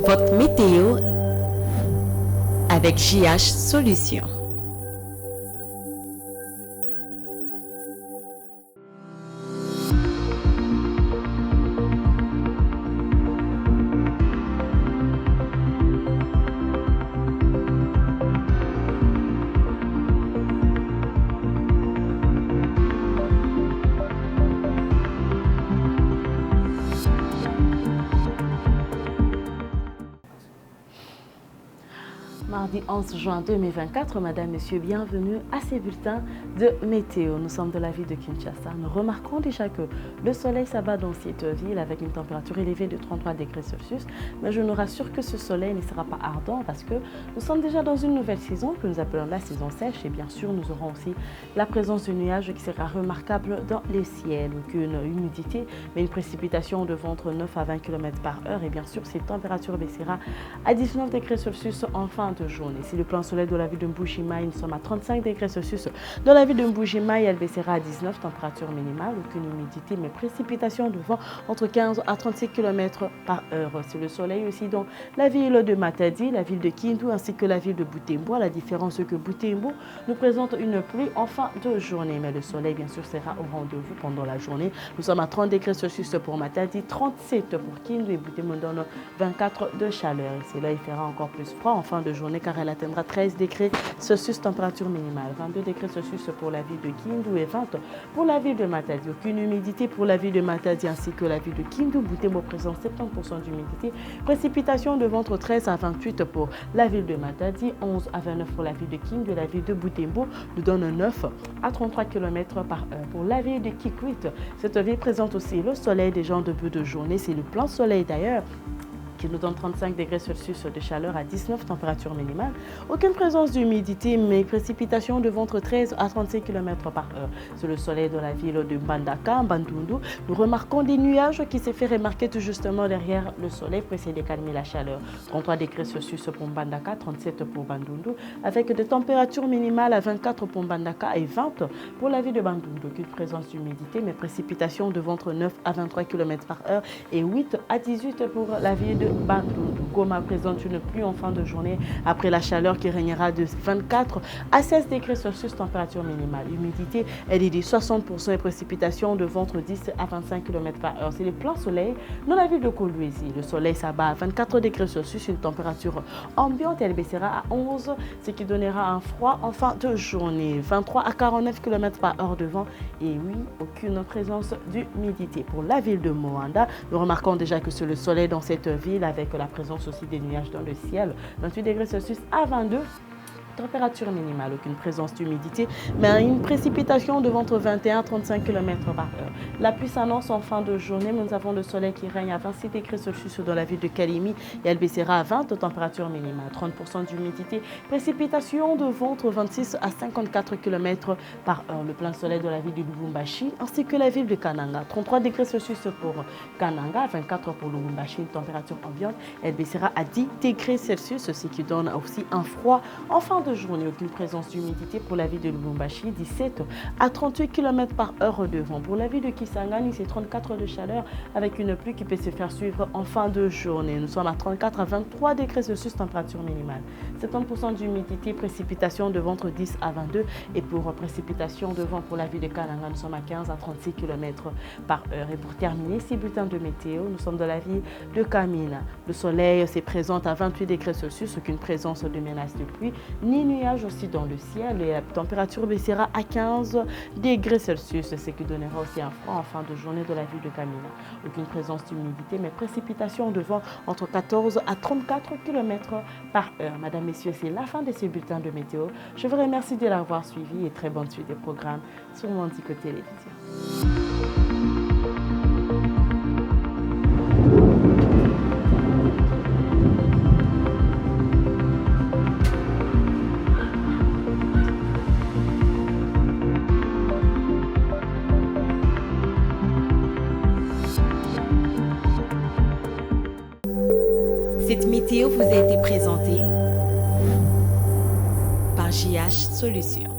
Votre météo avec JH Solutions. Mardi 11 juin 2024, Madame, Messieurs, bienvenue à ces bulletins de météo. Nous sommes de la ville de Kinshasa. Nous remarquons déjà que le soleil s'abat dans cette ville avec une température élevée de 33 degrés Celsius. Mais je nous rassure que ce soleil ne sera pas ardent parce que nous sommes déjà dans une nouvelle saison que nous appelons la saison sèche. Et bien sûr, nous aurons aussi la présence de nuages qui sera remarquable dans les ciels. Aucune humidité, mais une précipitation de entre 9 à 20 km/h. Et bien sûr, cette température baissera à 19 degrés Celsius en fin de journée. Si le plan soleil de la ville de Mbuji-Mayi, nous sommes à 35 degrés Celsius. Dans la ville de Mbuji-Mayi, elle baissera à 19, température minimale, aucune humidité, mais précipitation de vent entre 15 à 36 km/h. C'est le soleil aussi dans la ville de Matadi, la ville de Kindu ainsi que la ville de Butembo. À la différence que Butembo nous présente une pluie en fin de journée, mais le soleil bien sûr sera au rendez-vous pendant la journée. Nous sommes à 30 degrés Celsius pour Matadi, 37 pour Kindu et Butembo donne 24 de chaleur. Et c'est là il fera encore plus froid en fin de journée car elle atteindra 13 degrés Celsius température minimale, 22 degrés Celsius pour la ville de Kindu et 20 pour la ville de Matadi. Aucune humidité pour la ville de Matadi ainsi que la ville de Kindu. Butembo présente 70% d'humidité. Précipitation de entre 13 à 28 pour la ville de Matadi, 11 à 29 pour la ville de Kindu. La ville de Butembo nous donne 9 à 33 km/h. Pour la ville de Kikwit, cette ville présente aussi le soleil des gens de début de journée. C'est le plein soleil d'ailleurs qui nous donne 35 degrés Celsius de chaleur à 19 température minimale. Aucune présence d'humidité, mais précipitation de entre 13 à 35 km/h. Sur le soleil de la ville de Mbandaka, Bandundu, nous remarquons des nuages qui se fait remarquer tout justement derrière le soleil pour essayer de calmer la chaleur. 33 degrés Celsius pour Mbandaka, 37 pour Bandundu, avec des températures minimales à 24 pour Mbandaka et 20 pour la ville de Bandundu. Aucune présence d'humidité, mais précipitation de entre 9 à 23 km/h et 8 à 18 pour la ville de Bandundu. Goma présente une pluie en fin de journée après la chaleur qui régnera de 24 à 16 degrés Celsius température minimale. L'humidité elle est de 60% et précipitation de entre 10 à 25 km/h. C'est le plein soleil dans la ville de Kolwezi. Le soleil s'abat à 24 degrés Celsius, une température ambiante elle baissera à 11, ce qui donnera un froid en fin de journée. 23 à 49 km/h de vent et oui, aucune présence d'humidité. Pour la ville de Moanda, nous remarquons déjà que c'est le soleil dans cette ville avec la présence aussi des nuages dans le ciel, 28 degrés Celsius à 22. Température minimale, aucune présence d'humidité, mais une précipitation de entre 21 à 35 km/h. La pluie s'annonce en fin de journée, mais nous avons le soleil qui règne à 26 degrés Celsius dans la ville de Kalimi et elle baissera à 20 de température minimale, 30% d'humidité, précipitation de entre 26 à 54 km/h. Le plein soleil de la ville de Lubumbashi ainsi que la ville de Kananga, 33 degrés Celsius pour Kananga, 24 pour Lubumbashi, une température ambiante, elle baissera à 10 degrés Celsius, ce qui donne aussi un froid en fin de journée. Aucune présence d'humidité pour la ville de Lubumbashi, 17 à 38 km/h de vent. Pour la ville de Kisangani, c'est 34 de chaleur avec une pluie qui peut se faire suivre en fin de journée. Nous sommes à 34 à 23 degrés Celsius température minimale. 70% d'humidité, précipitation de entre 10 à 22 et pour précipitation de vent pour la ville de Kananga, nous sommes à 15 à 36 km/h. Et pour terminer ces bulletins de météo, nous sommes dans la ville de Kamina. Le soleil se présente à 28 degrés Celsius, aucune présence de menace de pluie, ni nuages aussi dans le ciel et la température baissera à 15 degrés Celsius, ce qui donnera aussi un froid en fin de journée de la ville de Kamina. Aucune présence d'humidité, mais précipitation de vent entre 14 à 34 km/h. Madame, Messieurs, c'est la fin de ce bulletin de météo. Je vous remercie de l'avoir suivi et très bonne suite des programmes sur Mandico Télévision. Cette météo vous a été présentée par JH Solutions.